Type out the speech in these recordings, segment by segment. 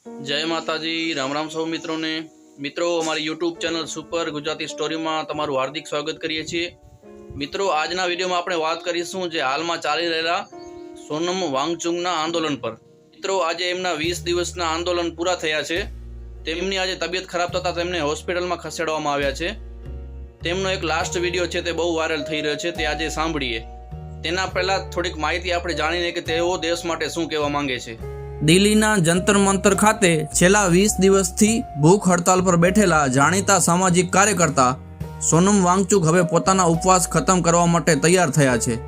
जय माताजी। राम राम सौ मित्रों ने। मित्रों, हमारी YouTube channel super Gujarati story में तमाરું हार्दिक स्वागत કરીએ છીએ। મિત્રો, આજના વિડીયોમાં આપણે વાત કરીશું જે હાલમાં ચાલી રહેલા સોનમ વાંગચુકના આંદોલન પર। મિત્રો, આજે એમના 20 દિવસના આંદોલન પૂરા થયા છે। તેમની આજે તબિયત ખરાબ થતા તેમને હોસ્પિટલમાં ખસેડવામાં આવ્યા છે। તેમનો એક લાસ્ટ વિડીયો છે તે બહુ વાયરલ થઈ રહ્યો છે, તે આજે સાંભળીએ। તેના પહેલા થોડીક માહિતી આપણે જાણીને કે તેઓ દેશ માટે શું કહેવા માંગે છે। દિલ્હીના જંતર મંતર ખાતે છેલ્લા 20 દિવસથી ભૂખ હડતાલ પર બેઠેલા જાણીતા સામાજિક કાર્યકર્તા સોનમ વાંગચુક હવે પોતાના ઉપવાસ ખતમ કરવા માટે તૈયાર થયા છે,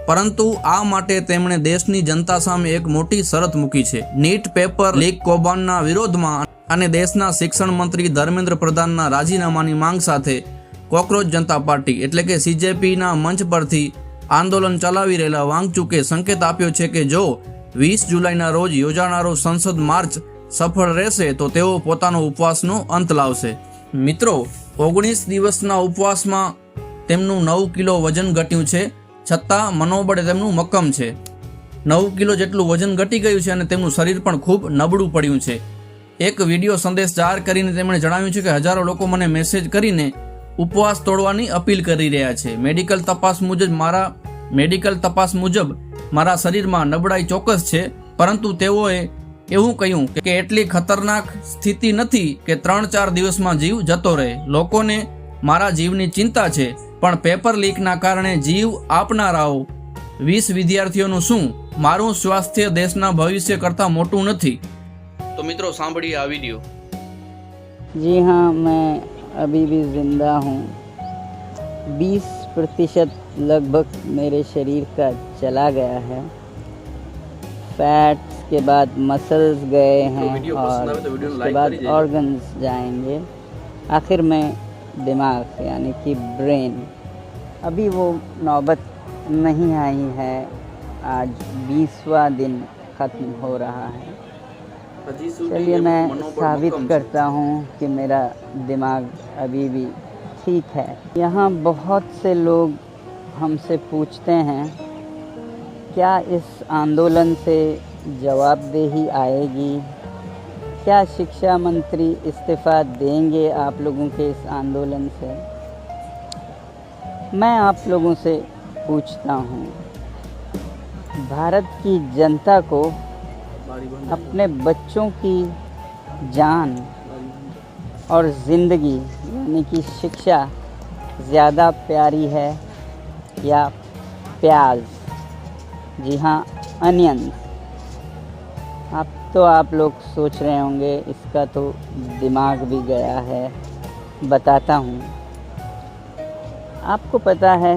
પરંતુ આ માટે તેમણે દેશની જનતા સામે એક મોટી શરત મૂકી છે। નીટ પેપર લીક કૌભાંડના વિરોધમાં અને દેશના શિક્ષણ મંત્રી ધર્મેન્દ્ર પ્રધાનના રાજીનામાની માંગ સાથે કોકરોચ જનતા પાર્ટી એટલે કે સીજેપીના મંચ પરથી આંદોલન ચલાવી રહેલા વાંગચુકે સંકેત આપ્યો છે કે જો 20 જુલાઈના રોજ યોજાનારો સંસદ માર્ચ સફળ રહેશે તો તેઓ પોતાનો ઉપવાસનો અંત લાવશે। મિત્રો, 19 દિવસના ઉપવાસમાં તેમનું 9 કિલો વજન ઘટ્યું છે, છતાં મનોબળે તેમનું મક્કમ છે। 9 કિલો જેટલું વજન ઘટી ગયું છે અને તેમનું શરીર પણ ખૂબ નબળું પડ્યું છે। એક વિડીયો સંદેશ જાહેર કરીને તેમણે જણાવ્યું છે કે હજારો લોકો મને મેસેજ કરીને ઉપવાસ તોડવાની અપીલ કરી રહ્યા છે। મેડિકલ તપાસ મુજબ મારા શરીરમાં નબળાઈ ચોક્કસ છે, પરંતુ તેઓએ એવું કહ્યું કે એટલી ખતરનાક સ્થિતિ નથી કે 3-4 દિવસમાં જીવ જતો રહે। લોકોને મારા જીવની ચિંતા છે, પણ પેપર લીકના કારણે જીવ આપનારાઓ 20 વિદ્યાર્થીઓનું શું? મારું સ્વાસ્થ્ય દેશના ભવિષ્ય કરતાં મોટું નથી। तो मित्रों, सांभळिए आ वीडियो। जी हाँ, मैं अभी भी ज़िंदा हूँ। 20% लगभग मेरे शरीर का चला गया है। फैट्स के बाद मसल्स गए हैं और उसके बाद ऑर्गन्स जाएंगे, आखिर में दिमाग यानी कि ब्रेन। अभी वो नौबत नहीं आई है। आज 20वां दिन ख़त्म हो रहा है। चलिए मैं साबित करता हूँ कि मेरा दिमाग अभी भी ठीक है। यहाँ बहुत से लोग हमसे पूछते हैं क्या इस आंदोलन से जवाबदेही आएगी, क्या शिक्षा मंत्री इस्तीफ़ा देंगे आप लोगों के इस आंदोलन से। मैं आप लोगों से पूछता हूँ, भारत की जनता को अपने बच्चों की जान और ज़िंदगी यानी कि शिक्षा ज़्यादा प्यारी है या प्याज? जी हाँ, अनियन। आप लोग सोच रहे होंगे इसका तो दिमाग भी गया है। बताता हूँ। आपको पता है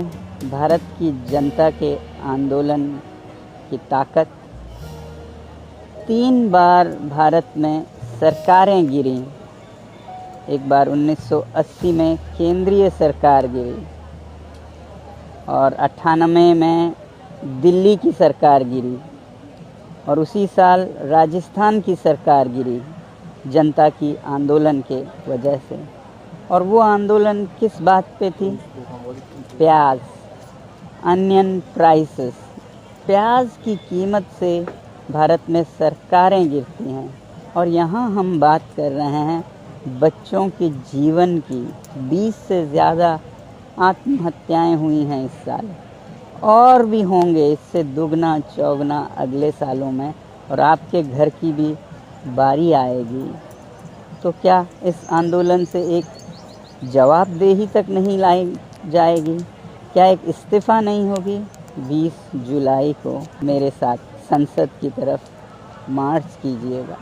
भारत की जनता के आंदोलन की ताकत। 3 बार भारत में सरकारें गिरी। एक बार 1980 में केंद्रीय सरकार गिरी और 98 में दिल्ली की सरकार गिरी और उसी साल राजस्थान की सरकार गिरी जनता की आंदोलन के वजह से। और वो आंदोलन किस बात पे थी? प्याज, अनियन प्राइसेस। प्याज की कीमत से भारत में सरकारें गिरती हैं और यहाँ हम बात कर रहे हैं बच्चों के जीवन की। 20 से ज़्यादा आत्महत्याएं हुई हैं इस साल, और भी होंगे इससे दुगना चौगना अगले सालों में, और आपके घर की भी बारी आएगी। तो क्या इस आंदोलन से एक जवाबदेही तक नहीं लाई जाएगी? क्या एक इस्तीफ़ा नहीं होगी? 20 जुलाई को मेरे साथ संसद की तरफ मार्च कीजिएगा।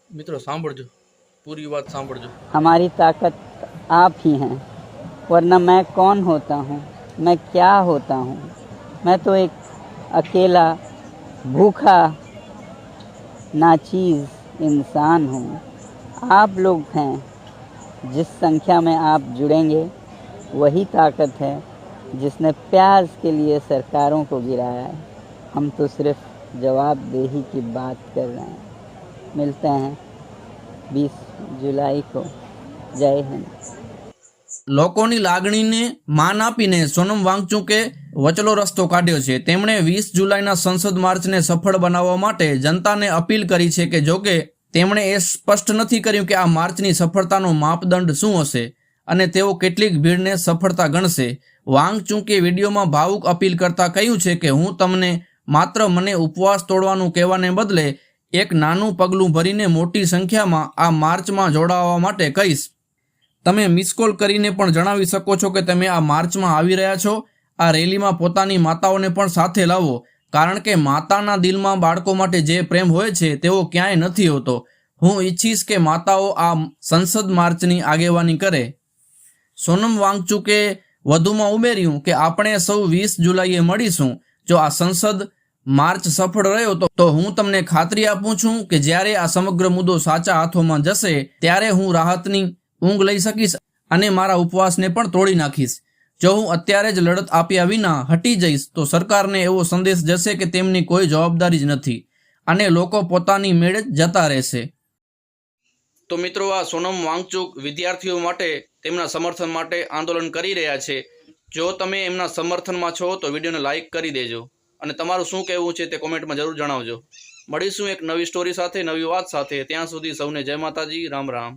मित्रों, सांभळजो, पूरी बात सांभळजो। हमारी ताकत आप ही हैं, वरना मैं कौन होता हूँ? मैं क्या होता हूँ? मैं तो एक अकेला भूखा नाचीज़ इंसान हूँ। आप लोग हैं, जिस संख्या में आप जुड़ेंगे वही ताकत है जिसने प्याज के लिए सरकारों को गिराया है। हम तो सिर्फ जवाबदेही की बात कर रहे हैं। मिलते हैं 20 जुलाई को। जय हिंद। લોકોની લાગણીને માન આપીને સોનમ વાંગચુકે વચલો રસ્તો કાઢ્યો છે. તેમણે 20 જુલાઈના સંસદ માર્ચને સફળ બનાવવા માટે જનતાને અપીલ કરી છે કે જોકે તેમણે એ સ્પષ્ટ નથી કર્યું કે આ માર્ચની સફળતાનો માપદંડ શું હશે અને તેઓ કેટલીક ભીડને સફળતા ગણશે. વાંગચુકે વિડીયોમાં ભાવુક અપીલ કરતા કહ્યું છે કે હું તમને માત્ર મને ઉપવાસ તોડવાનું કહેવાને બદલે એક નાનું પગલું ભરીને મોટી સંખ્યામાં આ માર્ચમાં જોડાવા માટે કહીશ. તમે મિસ કોલ કરીને પણ જણાવી શકો છો કે તમે આ માર્ચમાં આવી રહ્યા છો. આ રેલીમાં પોતાની માતાઓને પણ સાથે લાવો, કારણ કે માતાના દિલમાં બાળકો માટે જે પ્રેમ હોય છે તેવો ક્યાંય નથી હોતો. હું ઈચ્છીશ કે માતાઓ આ સંસદ માર્ચની આગેવાની કરે. સોનમ વાંગચુકે વધુમાં ઉમેર્યું કે આપણે સૌ 20 જુલાઈએ મળીશું. જો આ સંસદ માર્ચ સફળ રહ્યો તો હું તમને ખાતરી આપું છું કે જ્યારે આ સમગ્ર મુદ્દો સાચા હાથોમાં જશે ત્યારે હું રાહતની ઊંઘ લઈ શકીશ અને મારા ઉપવાસને પણ તોડી નાખીશ. જો હું અત્યારે જ લડત આપ્યા વિના હટી જઈશ તો સરકારને એવો સંદેશ જશે કે તેમની કોઈ જવાબદારી જ નથી અને લોકો પોતાની મેળે જ જતા રહેશે. તો મિત્રો, આ સોનમ વાંગચુક વિદ્યાર્થીઓ માટે તેમના સમર્થન માટે આંદોલન કરી રહ્યા છે. જો તમે એમના સમર્થનમાં છો તો વિડીયોને લાઇક કરી દેજો અને તમારું શું કહેવું છે તે કોમેન્ટમાં જરૂર જણાવજો. મળીશું એક નવી સ્ટોરી સાથે, નવી વાત સાથે. ત્યાં સુધી સૌને જય માતાજી, રામ રામ.